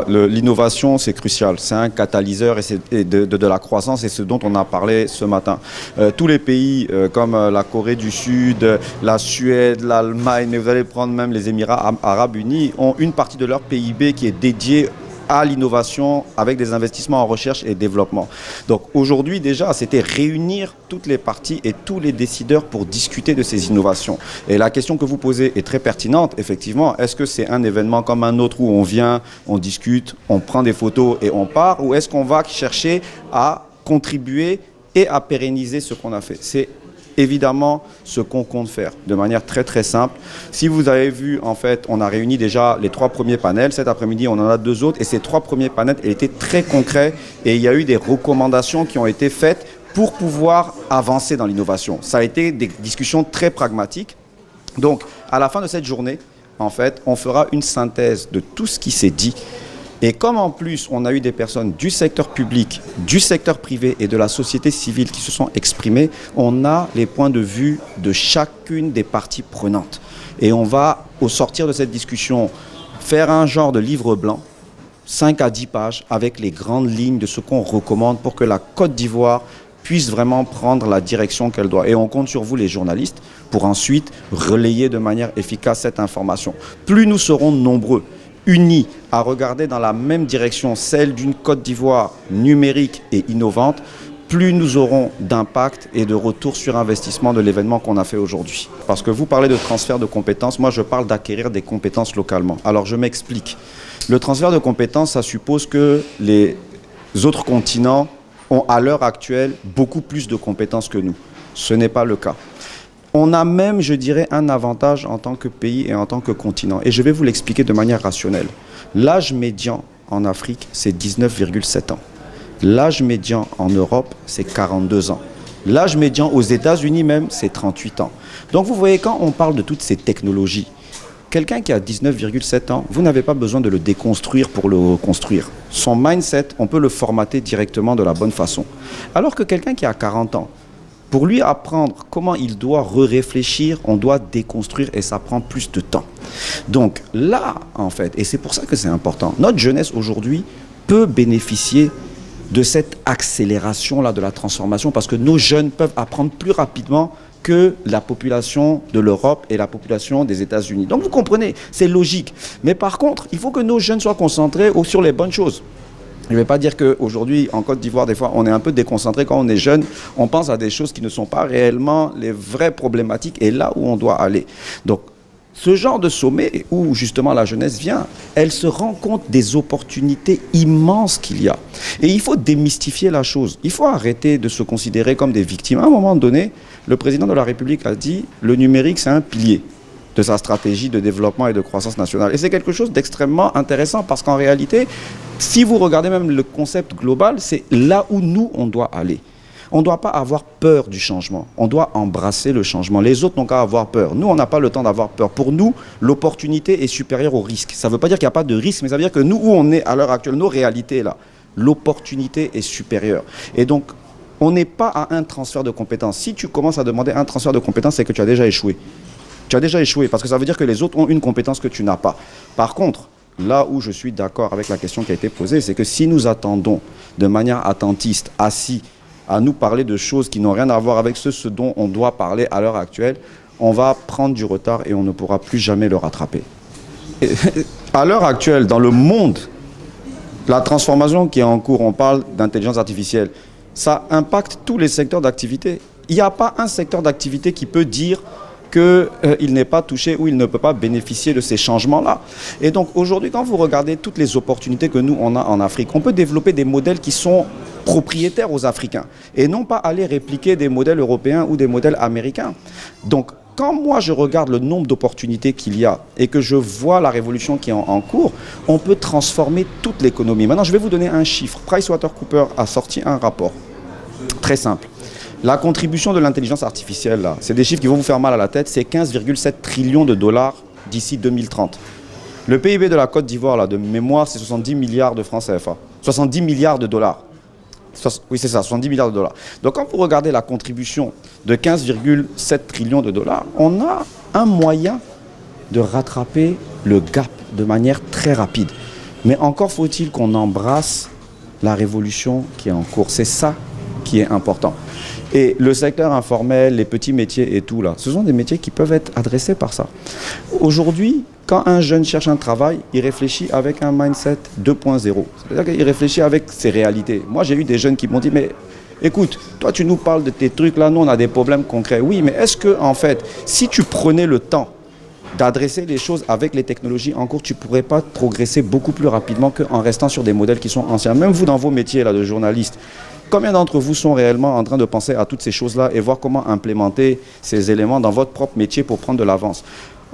L'innovation, c'est crucial. C'est un catalyseur et de la croissance et ce dont on a parlé ce matin. Tous les pays comme la Corée du Sud, la Suède, l'Allemagne, mais vous allez prendre même les Émirats arabes unis, ont une partie de leur PIB qui est dédiée à l'innovation avec des investissements en recherche et développement. Donc aujourd'hui déjà, c'était réunir toutes les parties et tous les décideurs pour discuter de ces innovations. Et la question que vous posez est très pertinente, effectivement. Est-ce que c'est un événement comme un autre où on vient, on discute, on prend des photos et on part, ou est-ce qu'on va chercher à contribuer et à pérenniser ce qu'on a fait? C'est évidemment ce qu'on compte faire de manière très très simple. Si vous avez vu, en fait, on a réuni déjà les 3 premiers panels. Cet après-midi, on en a 2 autres. Et ces 3 premiers panels étaient très concrets. Et il y a eu des recommandations qui ont été faites pour pouvoir avancer dans l'innovation. Ça a été des discussions très pragmatiques. Donc, à la fin de cette journée, en fait, on fera une synthèse de tout ce qui s'est dit. Et comme en plus, on a eu des personnes du secteur public, du secteur privé et de la société civile qui se sont exprimées, on a les points de vue de chacune des parties prenantes. Et on va, au sortir de cette discussion, faire un genre de livre blanc, 5 à 10 pages, avec les grandes lignes de ce qu'on recommande pour que la Côte d'Ivoire puisse vraiment prendre la direction qu'elle doit. Et on compte sur vous, les journalistes, pour ensuite relayer de manière efficace cette information. Plus nous serons nombreux, unis à regarder dans la même direction, celle d'une Côte d'Ivoire numérique et innovante, plus nous aurons d'impact et de retour sur investissement de l'événement qu'on a fait aujourd'hui. Parce que vous parlez de transfert de compétences, moi je parle d'acquérir des compétences localement. Alors je m'explique. Le transfert de compétences, ça suppose que les autres continents ont à l'heure actuelle beaucoup plus de compétences que nous. Ce n'est pas le cas. On a même, je dirais, un avantage en tant que pays et en tant que continent. Et je vais vous l'expliquer de manière rationnelle. L'âge médian en Afrique, c'est 19,7 ans. L'âge médian en Europe, c'est 42 ans. L'âge médian aux États-Unis même, c'est 38 ans. Donc vous voyez, quand on parle de toutes ces technologies, quelqu'un qui a 19,7 ans, vous n'avez pas besoin de le déconstruire pour le reconstruire. Son mindset, on peut le formater directement de la bonne façon. Alors que quelqu'un qui a 40 ans, pour lui apprendre comment il doit réfléchir, on doit déconstruire et ça prend plus de temps. Donc là, en fait, et c'est pour ça que c'est important, notre jeunesse aujourd'hui peut bénéficier de cette accélération-là de la transformation parce que nos jeunes peuvent apprendre plus rapidement que la population de l'Europe et la population des États-Unis. Donc vous comprenez, c'est logique. Mais par contre, il faut que nos jeunes soient concentrés sur les bonnes choses. Je ne vais pas dire qu'aujourd'hui, en Côte d'Ivoire, des fois, on est un peu déconcentré quand on est jeune. On pense à des choses qui ne sont pas réellement les vraies problématiques et là où on doit aller. Donc, ce genre de sommet où justement la jeunesse vient, elle se rend compte des opportunités immenses qu'il y a. Et il faut démystifier la chose. Il faut arrêter de se considérer comme des victimes. À un moment donné, le président de la République a dit « le numérique, c'est un pilier » de sa stratégie de développement et de croissance nationale. Et c'est quelque chose d'extrêmement intéressant parce qu'en réalité, si vous regardez même le concept global, c'est là où nous, on doit aller. On ne doit pas avoir peur du changement. On doit embrasser le changement. Les autres n'ont qu'à avoir peur. Nous, on n'a pas le temps d'avoir peur. Pour nous, l'opportunité est supérieure au risque. Ça ne veut pas dire qu'il n'y a pas de risque, mais ça veut dire que nous, où on est à l'heure actuelle, nos réalités, là, l'opportunité est supérieure. Et donc, on n'est pas à un transfert de compétences. Si tu commences à demander un transfert de compétences, c'est que tu as déjà échoué. Tu as déjà échoué parce que ça veut dire que les autres ont une compétence que tu n'as pas. Par contre, là où je suis d'accord avec la question qui a été posée, c'est que si nous attendons de manière attentiste, assis, à nous parler de choses qui n'ont rien à voir avec ce dont on doit parler à l'heure actuelle, on va prendre du retard et on ne pourra plus jamais le rattraper. Et à l'heure actuelle, dans le monde, la transformation qui est en cours, on parle d'intelligence artificielle, ça impacte tous les secteurs d'activité. Il n'y a pas un secteur d'activité qui peut dire qu'il n'est pas touché ou il ne peut pas bénéficier de ces changements-là. Et donc aujourd'hui, quand vous regardez toutes les opportunités que nous, on a en Afrique, on peut développer des modèles qui sont propriétaires aux Africains et non pas aller répliquer des modèles européens ou des modèles américains. Donc quand moi je regarde le nombre d'opportunités qu'il y a et que je vois la révolution qui est en cours, on peut transformer toute l'économie. Maintenant, je vais vous donner un chiffre. PricewaterhouseCoopers a sorti un rapport très simple. La contribution de l'intelligence artificielle, là, c'est des chiffres qui vont vous faire mal à la tête, c'est 15,7 trillions de dollars d'ici 2030. Le PIB de la Côte d'Ivoire, là, de mémoire, c'est 70 milliards de francs CFA. 70 milliards de dollars. Oui, c'est ça, 70 milliards de dollars. Donc, quand vous regardez la contribution de 15,7 trillions de dollars, on a un moyen de rattraper le gap de manière très rapide. Mais encore faut-il qu'on embrasse la révolution qui est en cours. C'est ça qui est important. Et le secteur informel, les petits métiers et tout là, ce sont des métiers qui peuvent être adressés par ça. Aujourd'hui, quand un jeune cherche un travail, il réfléchit avec un mindset 2.0. C'est-à-dire qu'il réfléchit avec ses réalités. Moi, j'ai eu des jeunes qui m'ont dit, mais écoute, toi tu nous parles de tes trucs là, nous on a des problèmes concrets. Oui, mais est-ce que en fait, si tu prenais le temps d'adresser les choses avec les technologies en cours, tu ne pourrais pas progresser beaucoup plus rapidement qu'en restant sur des modèles qui sont anciens. Même vous, dans vos métiers là, de journaliste, combien d'entre vous sont réellement en train de penser à toutes ces choses-là et voir comment implémenter ces éléments dans votre propre métier pour prendre de l'avance?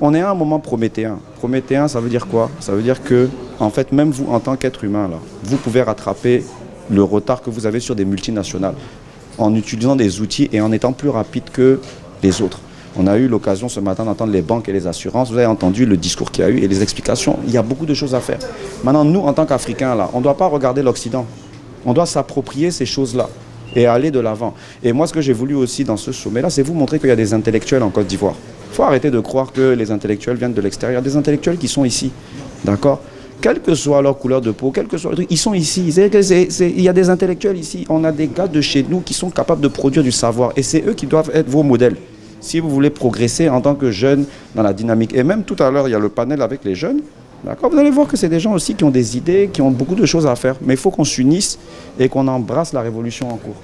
On est à un moment prométhéen. Prométhéen, ça veut dire quoi? Ça veut dire que, en fait, même vous, en tant qu'être humain, là, vous pouvez rattraper le retard que vous avez sur des multinationales en utilisant des outils et en étant plus rapide que les autres. On a eu l'occasion ce matin d'entendre les banques et les assurances. Vous avez entendu le discours qu'il y a eu et les explications. Il y a beaucoup de choses à faire. Maintenant, nous, en tant qu'Africains, là, on ne doit pas regarder l'Occident. On doit s'approprier ces choses-là et aller de l'avant. Et moi, ce que j'ai voulu aussi dans ce sommet-là, c'est vous montrer qu'il y a des intellectuels en Côte d'Ivoire. Il faut arrêter de croire que les intellectuels viennent de l'extérieur. Il y a des intellectuels qui sont ici. D'accord ? Quelle que soit leur couleur de peau, quel que soit le truc, ils sont ici. Il y a des intellectuels ici. On a des gars de chez nous qui sont capables de produire du savoir. Et c'est eux qui doivent être vos modèles. Si vous voulez progresser en tant que jeune dans la dynamique. Et même tout à l'heure, il y a le panel avec les jeunes. D'accord, vous allez voir que c'est des gens aussi qui ont des idées, qui ont beaucoup de choses à faire. Mais il faut qu'on s'unisse et qu'on embrasse la révolution en cours.